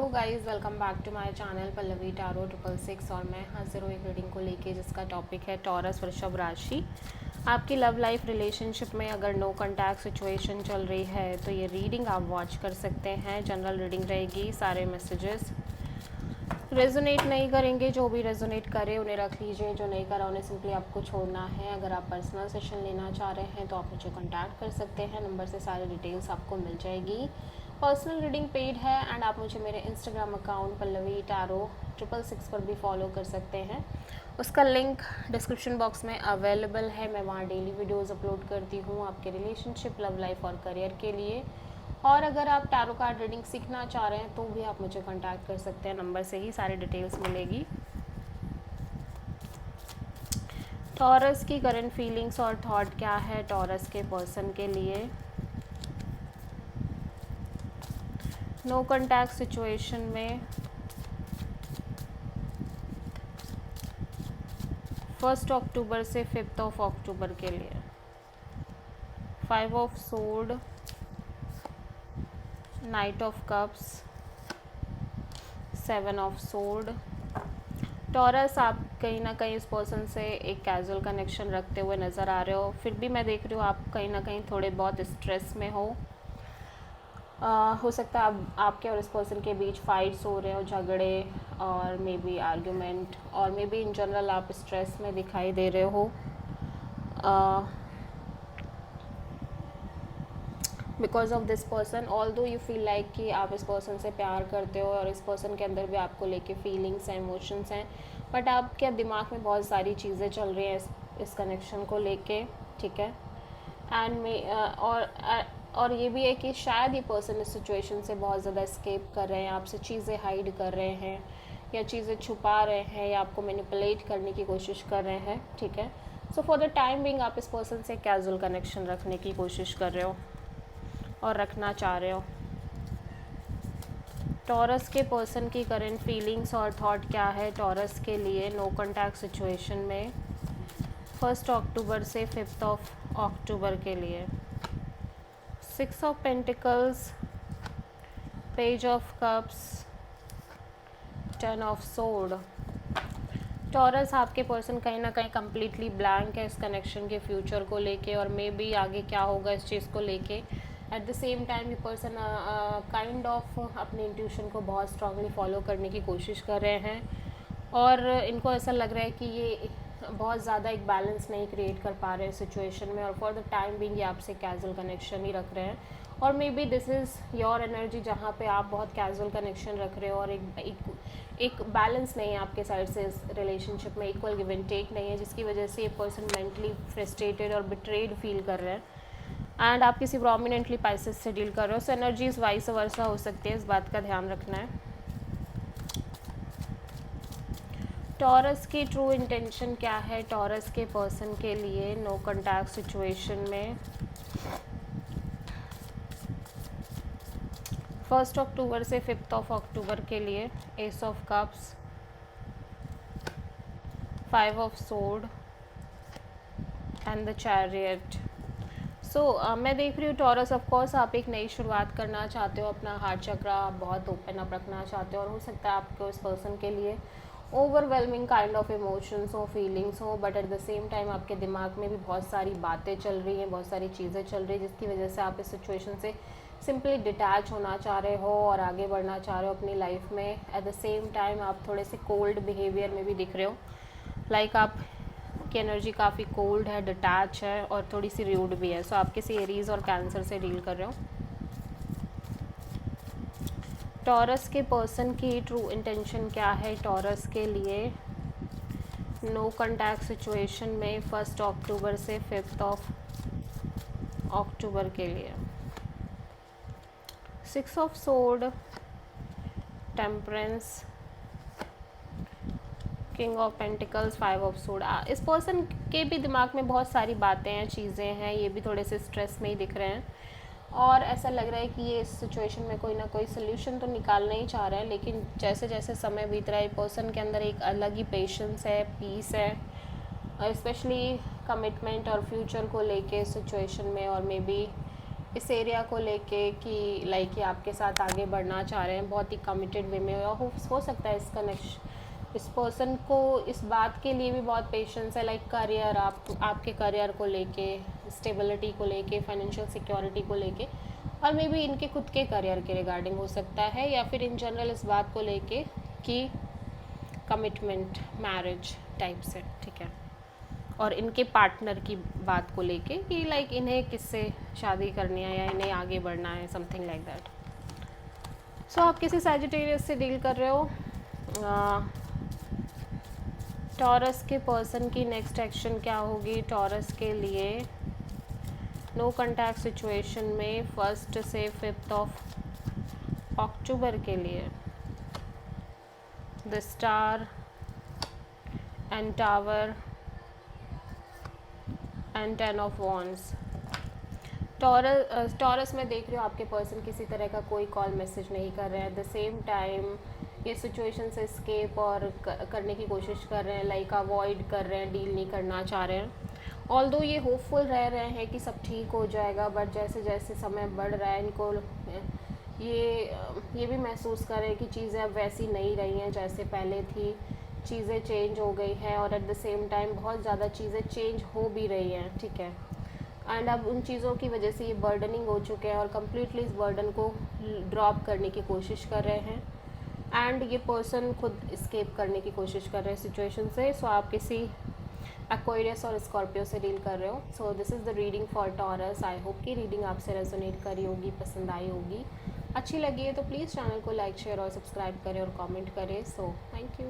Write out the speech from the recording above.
Guys, welcome back to my channel Pallavi tarot 666 और मैं हाजिर हूँ एक रीडिंग को लेके जिसका टॉपिक है टॉरस वृषभ राशि। आपकी लव लाइफ रिलेशनशिप में अगर नो कॉन्टैक्ट सिचुएशन चल रही है तो ये रीडिंग आप वॉच कर सकते हैं। जनरल रीडिंग रहेगी, सारे मैसेजेस रेजोनेट नहीं करेंगे। जो भी रेजोनेट करे उन्हें रख लीजिए, जो नहीं करा उन्हें सिंपली आपको छोड़ना है। अगर आप पर्सनल सेशन लेना चाह रहे हैं तो आप मुझे कांटेक्ट कर सकते हैं, नंबर से सारी डिटेल्स आपको मिल जाएगी। पर्सनल रीडिंग पेड है एंड आप मुझे मेरे इंस्टाग्राम अकाउंट पल्लवी टारो 666 पर भी फॉलो कर सकते हैं। उसका लिंक डिस्क्रिप्शन बॉक्स में अवेलेबल है। मैं वहाँ डेली वीडियोज़ अपलोड करती हूँ आपके रिलेशनशिप, लव लाइफ और करियर के लिए। और अगर आप टैरो कार्ड रीडिंग सीखना चाह रहे हैं तो भी आप मुझे कांटेक्ट कर सकते हैं, नंबर से ही सारी डिटेल्स मिलेगी। टॉरस की करंट फीलिंग्स और थॉट क्या है टॉरस के पर्सन के लिए। नो कॉन्टैक्ट सिचुएशन में 1 अक्टूबर से 5 अक्टूबर के लिए 5 of sword, night of cups, 7 of sword. Taurus, आप कहीं ना कहीं इस पर्सन से एक कैजुअल कनेक्शन रखते हुए नज़र आ रहे हो। फिर भी मैं देख रही हूँ आप कहीं ना कहीं थोड़े बहुत स्ट्रेस में हो सकता है आपके और इस पर्सन के बीच फाइट्स हो रहे हो, झगड़े और मे बी आर्ग्यूमेंट, और मे बी इन जनरल आप स्ट्रेस में दिखाई दे रहे हो because of this person. Although you feel like कि आप इस पर्सन से प्यार करते हो और इस पर्सन के अंदर भी आपको लेके फीलिंग्स हैं, इमोशंस हैं, बट आपके दिमाग में बहुत सारी चीज़ें चल रही हैं इस कनेक्शन को लेके, ठीक है। एंड और ये भी है कि शायद ये पर्सन इस सिचुएशन से बहुत ज़्यादा एस्केप कर रहे हैं, आपसे चीज़ें हाइड कर रहे हैं या चीज़ें छुपा रहे हैं या आपको मैनिपुलेट करने की कोशिश कर रहे हैं, ठीक है। So for the time being आप इस पर्सन से कैजुअल कनेक्शन रखने की कोशिश कर रहे हो और रखना चाह रहे हो। टॉरस के पर्सन की करंट फीलिंग्स और थॉट क्या है टॉरस के लिए नो कॉन्टैक्ट सिचुएशन में 1 अक्टूबर से 5 अक्टूबर के लिए। 6 of pentacles, page of cups, 10 of sword. Taurus, आपके पर्सन कहीं ना कहीं कम्प्लीटली ब्लैंक है इस कनेक्शन के फ्यूचर को लेके और मे बी आगे क्या होगा इस चीज़ को लेके। एट द सेम टाइम ये पर्सन काइंड ऑफ अपने इंट्यूशन को बहुत स्ट्रांगली फॉलो करने की कोशिश कर रहे हैं और इनको ऐसा लग रहा है कि ये बहुत ज़्यादा एक बैलेंस नहीं क्रिएट कर पा रहे हैं सिचुएशन में और फॉर द टाइम बिंग ये आपसे कैजुअल कनेक्शन ही रख रहे हैं। और may be this is your energy जहाँ पे आप बहुत कैजुअल कनेक्शन रख रहे हो और एक बैलेंस नहीं है आपके साइड से इस रिलेशनशिप में, इक्वल गिव एंड टेक नहीं है, जिसकी वजह से ये पर्सन मेंटली फ्रस्ट्रेटेड और बिट्रेड फील कर रहे हैं एंड आप किसी प्रोमिनेंटली पाइसेस से डील कर रहे हो। सो एनर्जीज वाइस वर्सा हो सकती है, इस बात का ध्यान रखना है। टॉरस की ट्रू इंटेंशन क्या है टॉरस के पर्सन के लिए नो कॉन्टैक्ट सिचुएशन में 1 अक्टूबर से 5 अक्टूबर के लिए। Ace of cups, 5 of sword and the chariot. So मैं देख रही हूँ टॉरस, ऑफ कोर्स आप एक नई शुरुआत करना चाहते हो, अपना हार्ट चक्र आप बहुत ओपन अप रखना चाहते हो और हो सकता है आपको इस पर्सन के लिए ओवरवेलमिंग काइंड ऑफ इमोशंस हो, फीलिंग्स हो, but at the same time आपके दिमाग में भी बहुत सारी बातें चल रही हैं, बहुत सारी चीज़ें चल रही हैं जिसकी वजह से आप इस सिचुएशन से सिंपली डिटैच होना चाह रहे हो और आगे बढ़ना चाह रहे हो अपनी लाइफ में। एट द सेम टाइम आप थोड़े से कोल्ड बिहेवियर में भी दिख रहे हो, लाइक आप की एनर्जी काफ़ी कोल्ड है, डिटैच है और थोड़ी सी रूड भी है। सो आप किसी एरीज और कैंसर से डील कर रहे हो। टॉरस के पर्सन की ट्रू इंटेंशन क्या है टॉरस के लिए नो कॉन्टैक्ट सिचुएशन में 1 अक्टूबर से 5 अक्टूबर के लिए। 6 of sword, temperance, king of pentacles, 5 of sword. इस पर्सन के भी दिमाग में बहुत सारी बातें हैं, चीज़ें हैं, ये भी थोड़े से स्ट्रेस में ही दिख रहे हैं और ऐसा लग रहा है कि ये इस सिचुएशन में कोई ना कोई सोल्यूशन तो निकालना ही चाह रहे हैं, लेकिन जैसे जैसे समय बीत रहा है पर्सन के अंदर एक अलग ही पेशेंस है, पीस है, स्पेशली कमिटमेंट और फ्यूचर को लेके सिचुएशन में। और मे बी इस एरिया को लेके कि लाइक ये आपके साथ आगे बढ़ना चाह रहे हैं बहुत ही कमिटेड वे में, या हो सकता है इस कनेक्शन इस पर्सन को इस बात के लिए भी बहुत पेशेंस है, लाइक करियर, आपके करियर को लेके, स्टेबिलिटी को लेके, फाइनेंशियल सिक्योरिटी को लेके, और मे बी इनके खुद के करियर के रिगार्डिंग हो सकता है, या फिर इन जनरल इस बात को लेके कि कमिटमेंट, मैरिज टाइप से, ठीक है। और इनके पार्टनर की बात को लेके कि लाइक इन्हें किससे शादी करनी है या इन्हें आगे बढ़ना है, समथिंग लाइक दैट। सो आप किसी सैजिटेरियस से डील कर रहे हो। टॉरस के पर्सन की नेक्स्ट एक्शन क्या होगी टॉरस के लिए नो कॉन्टैक्ट सिचुएशन में 1 से 5 अक्टूबर के लिए। The star and tower and 10 of wands. Taurus में देख रहे हो आपके पर्सन किसी तरह का कोई कॉल मैसेज नहीं कर रहे हैं। एट द सेम टाइम ये सिचुएशन से स्केप और करने की कोशिश कर रहे हैं, लाइक अवॉइड कर रहे हैं, डील नहीं करना चाह रहे हैं। ऑल्दो ये होपफुल रह रहे हैं कि सब ठीक हो जाएगा, बट जैसे जैसे समय बढ़ रहा है इनको ये भी महसूस कर रहे हैं कि चीज़ें अब वैसी नहीं रही हैं जैसे पहले थी, चीज़ें चेंज हो गई हैं, और एट द सेम टाइम बहुत ज़्यादा चीज़ें चेंज हो भी रही हैं, ठीक है। एंड अब उन चीज़ों की वजह से ये बर्डनिंग हो चुके हैं और कम्प्लीटली इस बर्डन को ड्रॉप करने की कोशिश कर रहे हैं। एंड ये पर्सन खुद स्केप करने की कोशिश कर रहे हैं सिचुएशन से। सो आप किसी एक्वेरियस और स्कॉर्पियो से डील कर रहे हो। So this is the reading for taurus. I hope कि रीडिंग आपसे रेजोनेट करी होगी, पसंद आई होगी। अच्छी लगी है तो प्लीज़ चैनल को लाइक, शेयर और सब्सक्राइब करें और कमेंट करें। So thank you.